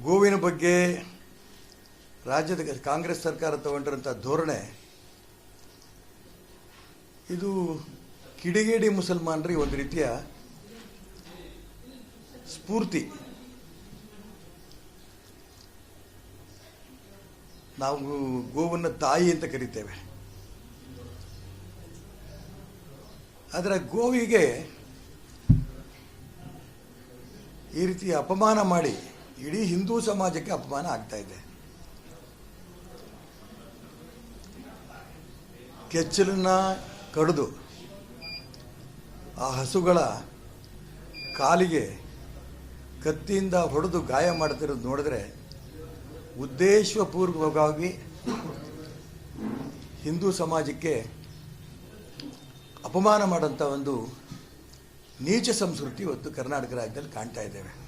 ಗೋವಿನ ಬಗ್ಗೆ ರಾಜ್ಯದ ಕಾಂಗ್ರೆಸ್ ಸರ್ಕಾರ ತಗೊಂಡಿರುವಂಥ ಧೋರಣೆ ಇದು ಕಿಡಿಗೇಡಿ ಮುಸಲ್ಮಾನರಿಗೆ ಒಂದು ರೀತಿಯ ಸ್ಫೂರ್ತಿ. ನಾವು ಗೋವನ್ನು ತಾಯಿ ಅಂತ ಕರಿತೇವೆ. ಆದರೆ ಗೋವಿಗೆ ಈ ರೀತಿ ಅಪಮಾನ ಮಾಡಿ ಇಡೀ ಹಿಂದೂ ಸಮಾಜಕ್ಕೆ ಅಪಮಾನ ಆಗ್ತಾ ಇದೆ. ಕೆಚ್ಚಲನ್ನ ಕಡಿದು ಆ ಹಸುಗಳ ಕಾಲಿಗೆ ಕತ್ತಿಯಿಂದ ಹೊಡೆದು ಗಾಯ ಮಾಡ್ತಿರೋದು ನೋಡಿದ್ರೆ ಉದ್ದೇಶಪೂರ್ವಕವಾಗಿ ಹಿಂದೂ ಸಮಾಜಕ್ಕೆ ಅಪಮಾನ ಮಾಡೋಂಥ ಒಂದು ನೀಚ ಸಂಸ್ಕೃತಿ ಇವತ್ತು ಕರ್ನಾಟಕ ರಾಜ್ಯದಲ್ಲಿ ಕಾಣ್ತಾ ಇದ್ದೇವೆ.